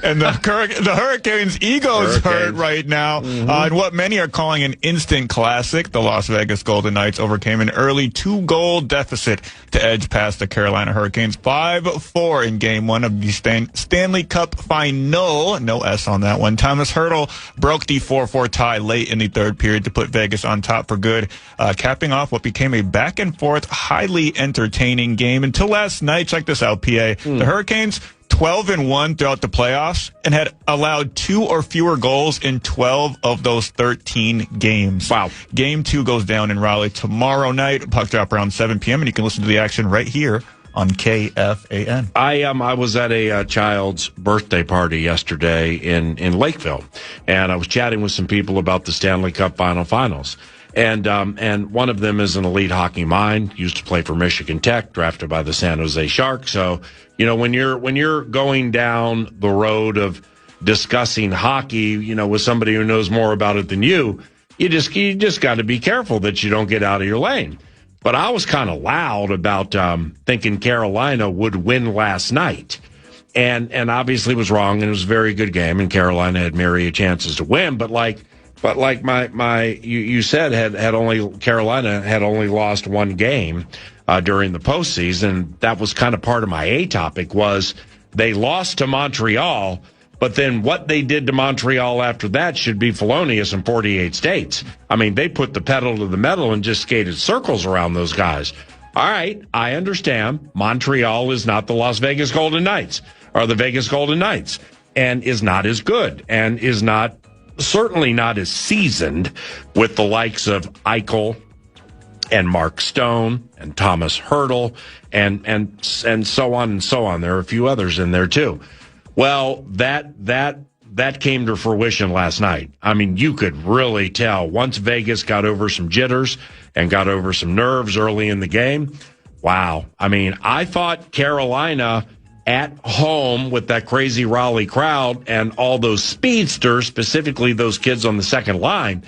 And the Hurricanes' egos hurt right now. And what many are calling an instant classic, the Las Vegas Golden Knights overcame an early 2-goal deficit to edge past the Carolina Hurricanes 5-4 in Game 1 of the Stanley Cup Final. No S on that one. Thomas Hertl broke the 4-4 tie late in the third period to put Vegas on top for good, capping off what became a back-and-forth, highly entertaining game until last night. Check this out, PA. The Hurricanes 12-1 throughout the playoffs and had allowed 2 or fewer goals in 12 of those 13 games. Wow. Game 2 goes down in Raleigh tomorrow night. Puck drop around 7 p.m. and you can listen to the action right here on KFAN. I was at a child's birthday party yesterday in Lakeville, and I was chatting with some people about the Stanley Cup Finals. And one of them is an elite hockey mind, used to play for Michigan Tech, drafted by the San Jose Sharks. So, when you're going down the road of discussing hockey, with somebody who knows more about it than you just got to be careful that you don't get out of your lane. But I was kind of loud about thinking Carolina would win last night. And obviously was wrong, and it was a very good game, and Carolina had myriad chances to win, but you said Carolina had only lost one game during the postseason. That was kind of part of my A topic was they lost to Montreal, but then what they did to Montreal after that should be felonious in 48 states. I mean, they put the pedal to the metal and just skated circles around those guys. All right, I understand. Montreal is not the Las Vegas Golden Knights or the Vegas Golden Knights and is not as good and is certainly not as seasoned with the likes of Eichel and Mark Stone and Thomas Hertl and so on and so on. There are a few others in there too. Well, that came to fruition last night. I mean, you could really tell once Vegas got over some jitters and got over some nerves early in the game. Wow. I mean, I thought Carolina at home with that crazy Raleigh crowd and all those speedsters, specifically those kids on the second line,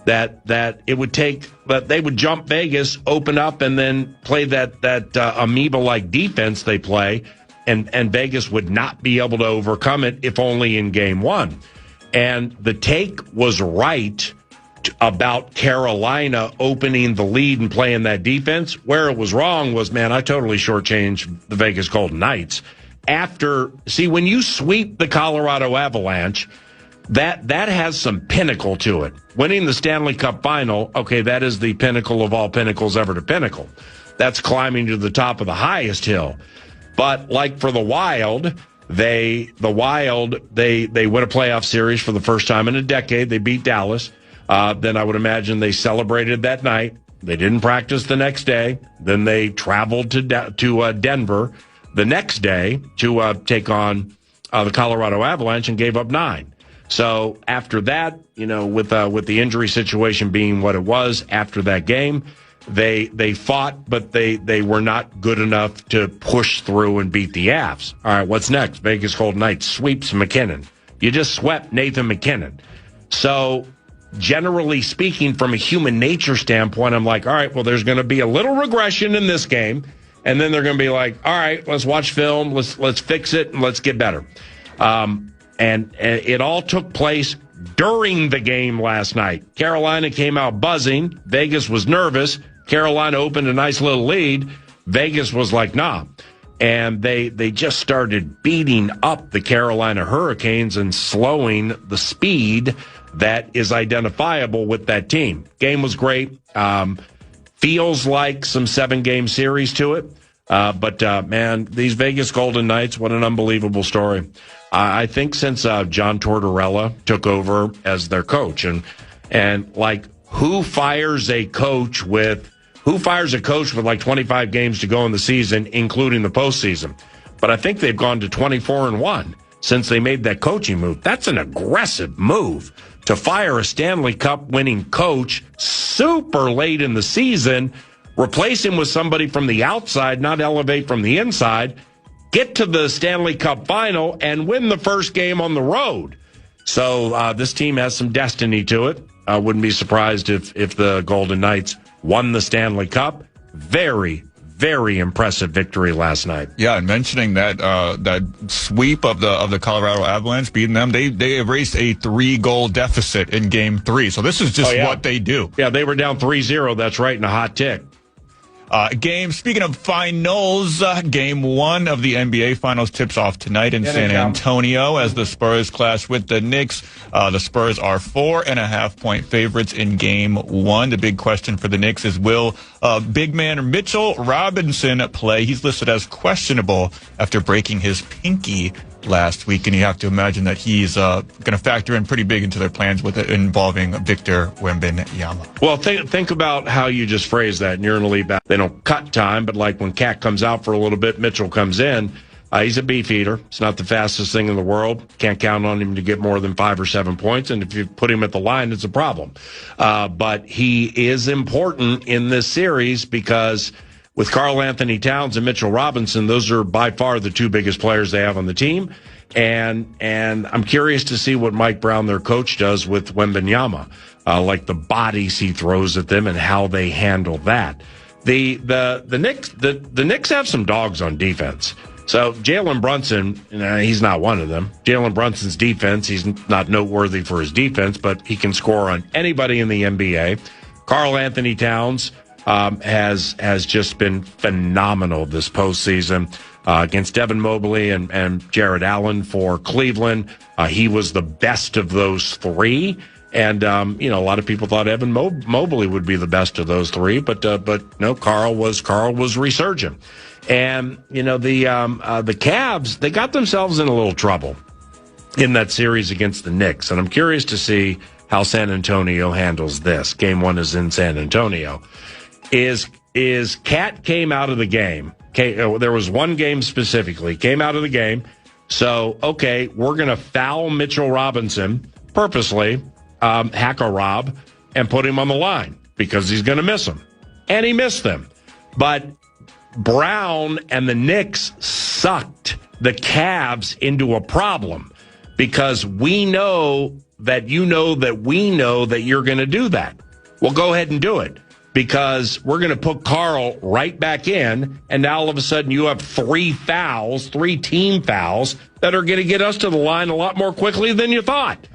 that it would take, but they would jump Vegas, open up, and then play that amoeba-like defense they play, and Vegas would not be able to overcome it if only in game one. And the take was right about Carolina opening the lead and playing that defense. Where it was wrong was, man, I totally shortchanged the Vegas Golden Knights. When you sweep the Colorado Avalanche, that has some pinnacle to it. Winning the Stanley Cup final, okay, that is the pinnacle of all pinnacles ever to pinnacle. That's climbing to the top of the highest hill. But like for the Wild, they win a playoff series for the first time in a decade. They beat Dallas. Then I would imagine they celebrated that night. They didn't practice the next day. Then they traveled to Denver the next day to take on the Colorado Avalanche and gave up 9. So after that, with the injury situation being what it was after that game, they fought, but they were not good enough to push through and beat the Avs. All right, what's next? Vegas Golden Knights sweeps McKinnon. You just swept Nathan McKinnon. So generally speaking, from a human nature standpoint, I'm like, all right, well, there's going to be a little regression in this game, and then they're going to be like, all right, let's watch film, let's fix it, and let's get better. And it all took place during the game last night. Carolina came out buzzing. Vegas was nervous. Carolina opened a nice little lead. Vegas was like, nah. And they just started beating up the Carolina Hurricanes and slowing the speed that is identifiable with that team. Game was great. Feels like some 7-game series to it. But man, these Vegas Golden Knights, what an unbelievable story. I think since John Tortorella took over as their coach, and like who fires a coach with like 25 games to go in the season, including the postseason? But I think they've gone to 24-1 since they made that coaching move. That's an aggressive move to fire a Stanley Cup winning coach super late in the season, replace him with somebody from the outside, not elevate from the inside, get to the Stanley Cup final, and win the first game on the road. So this team has some destiny to it. I wouldn't be surprised if the Golden Knights won the Stanley Cup. Very, very impressive victory last night. Yeah, and mentioning that sweep of the Colorado Avalanche, beating them, they erased a 3-goal deficit in Game 3. So this is just what they do. Yeah, they were down 3-0. That's right, in a hot tick. Speaking of finals, Game 1 of the NBA Finals tips off tonight in San Antonio as the Spurs clash with the Knicks. The Spurs are 4.5-point favorites in Game 1. The big question for the Knicks is, will big man Mitchell Robinson play? He's listed as questionable after breaking his pinky last week, and you have to imagine that he's going to factor in pretty big into their plans with it involving Victor Wembanyama. Well, think about how you just phrased that, and you're in the lead back. They don't cut time, but like when Cat comes out for a little bit, Mitchell comes in. He's a beef eater. It's not the fastest thing in the world. Can't count on him to get more than 5 or 7 points, and if you put him at the line, it's a problem. But he is important in this series because with Karl Anthony Towns and Mitchell Robinson, those are by far the 2 biggest players they have on the team. And I'm curious to see what Mike Brown, their coach, does with Wembanyama, like the bodies he throws at them and how they handle that. The Knicks have some dogs on defense. So Jalen Brunson, he's not one of them. Jalen Brunson's defense, he's not noteworthy for his defense, but he can score on anybody in the NBA. Karl Anthony Towns has just been phenomenal this postseason against Devin Mobley and Jared Allen for Cleveland. He was the best of those 3. And, a lot of people thought Evan Mobley would be the best of those 3, but no, Karl was resurgent. And, the Cavs, they got themselves in a little trouble in that series against the Knicks. And I'm curious to see how San Antonio handles this. Game 1 is in San Antonio. Is Cat came out of the game. There was one game specifically, came out of the game. So, okay, we're going to foul Mitchell Robinson purposely, hack a Rob, and put him on the line because he's going to miss him. And he missed them. But Brown and the Knicks sucked the Cavs into a problem, because we know that you know that we know that you're going to do that. Well, go ahead and do it, because we're going to put Carl right back in, and now all of a sudden you have 3 team fouls that are going to get us to the line a lot more quickly than you thought.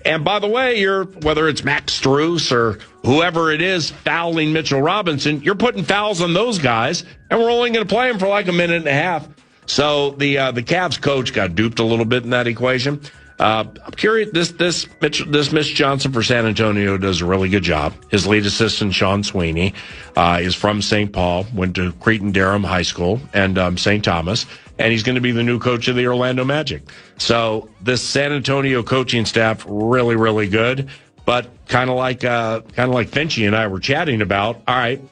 And by the way, whether it's Max Strus or whoever it is fouling Mitchell Robinson, you're putting fouls on those guys, and we're only going to play them for like a minute and a half. So the Cavs coach got duped a little bit in that equation. I'm curious. This Mitch Johnson for San Antonio does a really good job. His lead assistant, Sean Sweeney, is from St. Paul, went to Cretin-Derham High School and St. Thomas, and he's going to be the new coach of the Orlando Magic. So this San Antonio coaching staff really, really good, but kind of like Finchie and I were chatting about. All right,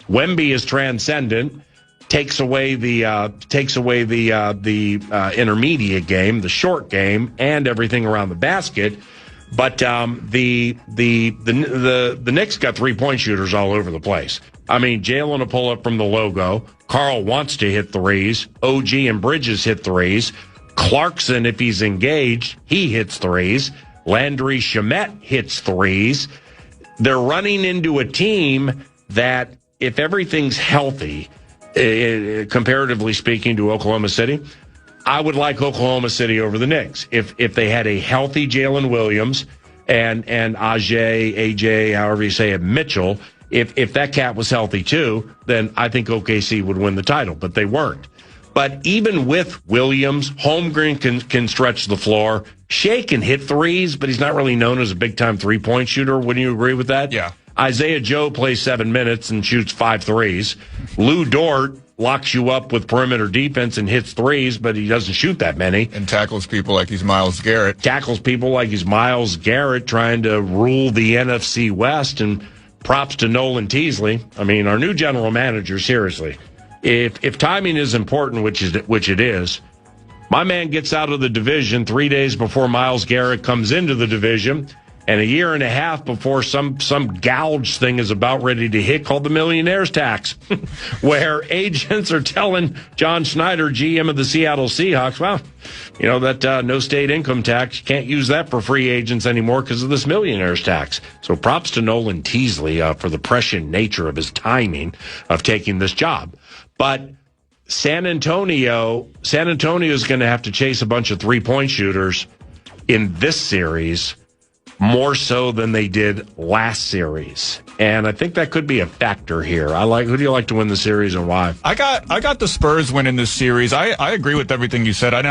Wemby is transcendent. Takes away the intermediate game, the short game, and everything around the basket. But the Knicks got 3-point shooters all over the place. I mean, Jalen will pull up from the logo. Carl wants to hit threes. OG and Bridges hit threes. Clarkson, if he's engaged, he hits threes. Landry Shamet hits threes. They're running into a team that, if everything's healthy, comparatively speaking to Oklahoma City, I would like Oklahoma City over the Knicks. If they had a healthy Jalen Williams and AJ, however you say it, Mitchell, if that cat was healthy too, then I think OKC would win the title, but they weren't. But even with Williams, Holmgren can stretch the floor. Shea can hit threes, but he's not really known as a big-time three-point shooter. Wouldn't you agree with that? Yeah. Isaiah Joe plays 7 minutes and shoots 5 threes. Lou Dort locks you up with perimeter defense and hits threes, but he doesn't shoot that many. And tackles people like he's Myles Garrett. Tackles people like he's Myles Garrett trying to rule the NFC West. And props to Nolan Teasley. I mean, our new general manager, seriously. If timing is important, which it is, my man gets out of the division 3 days before Myles Garrett comes into the division, and a year and a half before some gouge thing is about ready to hit called the millionaire's tax, where agents are telling John Schneider, GM of the Seattle Seahawks, well, you know, that no state income tax, you can't use that for free agents anymore because of this millionaire's tax. So props to Nolan Teasley for the prescient nature of his timing of taking this job. But San Antonio is going to have to chase a bunch of 3-point shooters in this series, more so than they did last series. And I think that could be a factor here. Who do you like to win the series and why? I got the Spurs winning this series. I agree with everything you said. And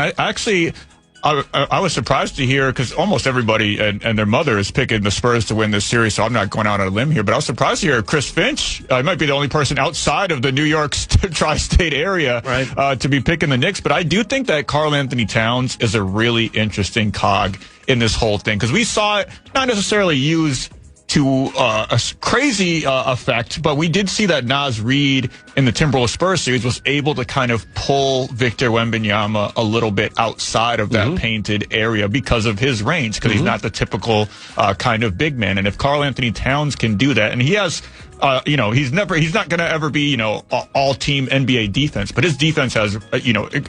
I was surprised to hear, because almost everybody and their mother is picking the Spurs to win this series, so I'm not going out on a limb here, but I was surprised to hear Chris Finch. He might be the only person outside of the New York tri-state area to be picking the Knicks, but I do think that Karl Anthony Towns is a really interesting cog in this whole thing, because we saw it not necessarily used to a crazy effect, but we did see that Naz Reid in the Timberwolves Spurs series was able to kind of pull Victor Wembanyama a little bit outside of that painted area because of his range, because he's not the typical kind of big man. And if Karl Anthony Towns can do that, and he has, he's not going to ever be, all team NBA defense, but his defense has,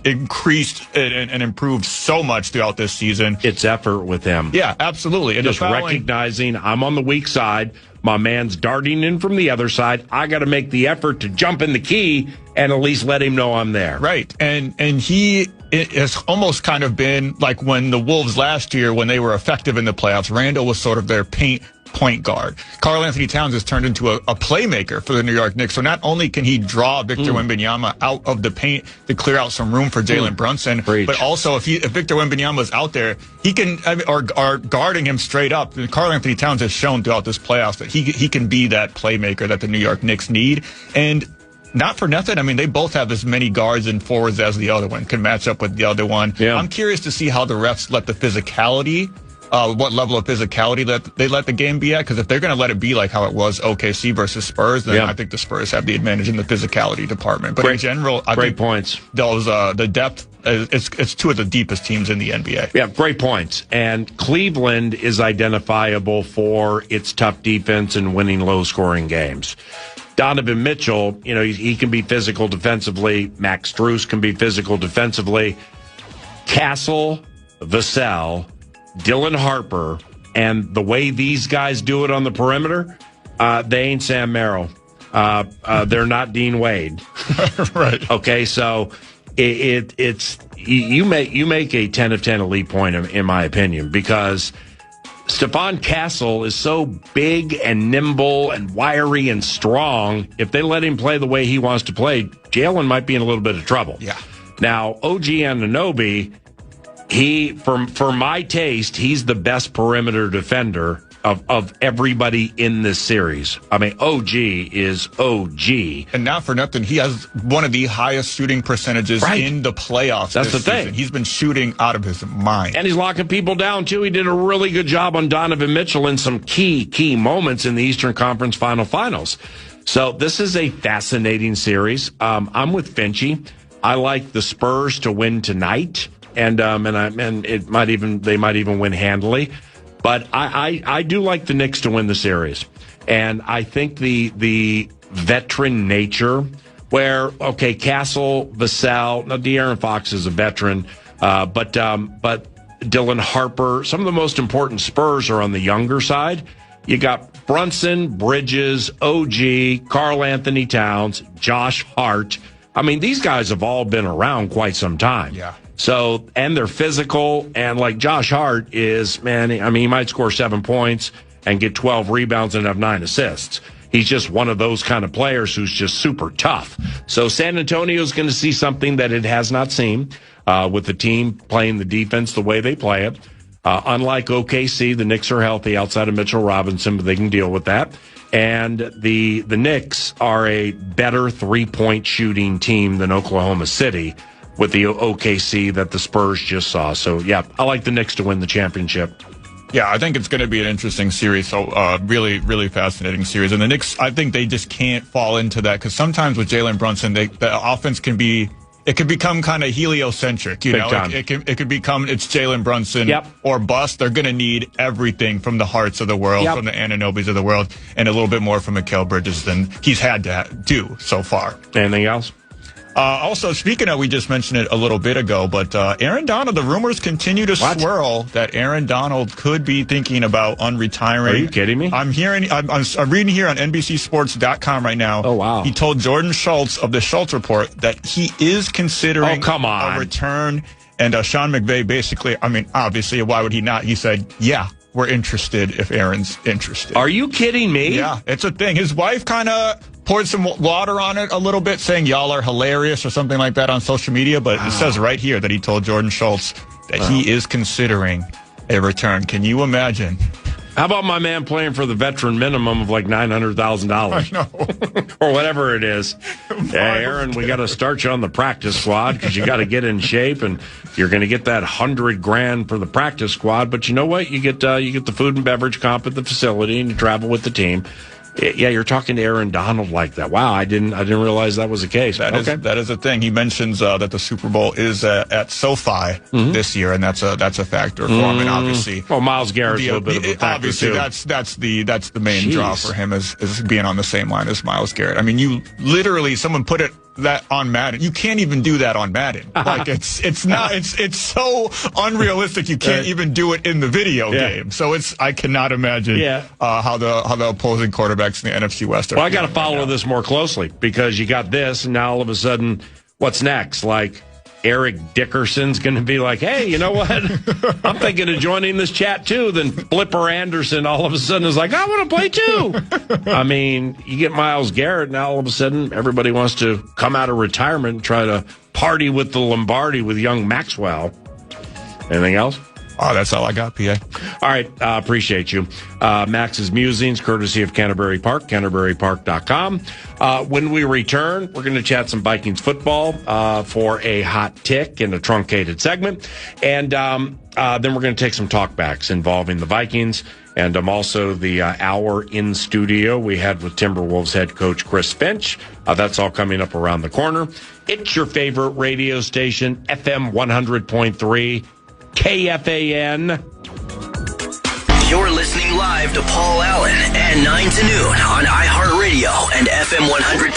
increased and improved so much throughout this season. It's effort with him. Yeah, absolutely. And just recognizing I'm on the weak side. My man's darting in from the other side. I got to make the effort to jump in the key and at least let him know I'm there. Right. And he has almost kind of been like when the Wolves last year, when they were effective in the playoffs, Randall was sort of their point guard. Karl Anthony Towns has turned into a playmaker for the New York Knicks. So not only can he draw Victor Wembanyama out of the paint to clear out some room for Jalen Brunson, but also if Victor Wembanyama is out there, he can, or guarding him straight up. Karl Anthony Towns has shown throughout this playoffs that he can be that playmaker that the New York Knicks need. And not for nothing, I mean, they both have as many guards and forwards as the other one, can match up with the other one. Yeah. I'm curious to see how the refs let the physicality, what level of physicality they let the game be at, because if they're going to let it be like how it was OKC versus Spurs, then I think the Spurs have the advantage in the physicality department. But in general, I think points. Those the depth, it's two of the deepest teams in the NBA. Yeah, great points. And Cleveland is identifiable for its tough defense and winning low-scoring games. Donovan Mitchell, he can be physical defensively. Max Strus can be physical defensively. Castle, Vassell, Dylan Harper, and the way these guys do it on the perimeter, they ain't Sam Merrill. They're not Dean Wade. Right. Okay, so it's you make a 10 of 10 elite point in my opinion, because Stephon Castle is so big and nimble and wiry and strong. If they let him play the way he wants to play, Jalen might be in a little bit of trouble. Yeah. Now, OG Anunoby, for my taste, he's the best perimeter defender of everybody in this series. I mean, OG is OG. And not for nothing, he has one of the highest shooting percentages in the playoffs. That's the thing. Season. He's been shooting out of his mind. And he's locking people down, too. He did a really good job on Donovan Mitchell in some key moments in the Eastern Conference Finals. So this is a fascinating series. I'm with Finchy. I like the Spurs to win tonight, and they might even win handily. But I do like the Knicks to win the series. And I think the veteran nature where, okay, Castle, Vassell, now De'Aaron Fox is a veteran, but Dylan Harper, some of the most important Spurs are on the younger side. You got Brunson, Bridges, OG, Karl Anthony Towns, Josh Hart. I mean, these guys have all been around quite some time. Yeah. So, and they're physical, and like Josh Hart is, man, I mean, he might score 7 points and get 12 rebounds and have 9 assists. He's just one of those kind of players who's just super tough. So San Antonio's going to see something that it has not seen with the team playing the defense the way they play it. Unlike OKC, the Knicks are healthy outside of Mitchell Robinson, but they can deal with that. And the Knicks are a better three-point shooting team than Oklahoma City with the OKC that the Spurs just saw. So, yeah, I like the Knicks to win the championship. Yeah, I think it's going to be an interesting series. So, really, really fascinating series. And the Knicks, I think they just can't fall into that because sometimes with Jalen Brunson, the offense can become kind of heliocentric. You know, it could become it's Jalen Brunson or bust. They're going to need everything from the Harts of the world, from the Anunobys of the world, and a little bit more from Mikal Bridges than he's had to do so far. Anything else? Also, speaking of, we just mentioned it a little bit ago, but Aaron Donald, the rumors continue to swirl that Aaron Donald could be thinking about unretiring. Are you kidding me? I'm reading here on NBCSports.com right now. Oh, wow. He told Jordan Schultz of the Schultz Report that he is considering a return. And Sean McVay basically, I mean, obviously, why would he not? He said, yeah, we're interested if Aaron's interested. Are you kidding me? Yeah, it's a thing. His wife kind of poured some water on it a little bit, saying y'all are hilarious or something like that on social media. But it says right here that he told Jordan Schultz that he is considering a return. Can you imagine? How about my man playing for the veteran minimum of like $900,000? I know. Or whatever it is. Hey, Aaron, we got to start you on the practice squad because you got to get in shape, and you're going to get that $100,000 for the practice squad. But you know what? You get the food and beverage comp at the facility, and you travel with the team. Yeah, you're talking to Aaron Donald like that. Wow, I didn't realize that was the case. That is a thing. He mentions that the Super Bowl is at SoFi this year, and that's a factor for him. And obviously, well, Myles Garrett's a little bit of a factor obviously too. That's the main draw for him is being on the same line as Myles Garrett. I mean, you literally someone put that on Madden. You can't even do that on Madden. Like it's so unrealistic. You can't even do it in the video game. So I cannot imagine how the opposing quarterbacks in the NFC West are. Well, I got to follow this more closely because you got this, and now all of a sudden, what's next? Like Eric Dickerson's going to be like, hey, you know what? I'm thinking of joining this chat too. Then Flipper Anderson all of a sudden is like, I want to play too. I mean, you get Myles Garrett, now all of a sudden everybody wants to come out of retirement and try to party with the Lombardi with young Maxwell. Anything else? Oh, that's all I got, PA. All right, appreciate you. Max's Musings, courtesy of Canterbury Park, CanterburyPark.com. When we return, we're going to chat some Vikings football for a hot tick in a truncated segment. And then we're going to take some talkbacks involving the Vikings and also the hour in studio we had with Timberwolves head coach Chris Finch. That's all coming up around the corner. It's your favorite radio station, FM 100.3. KFAN. You're listening live to Paul Allen at 9 to noon on iHeartRadio and FM 100.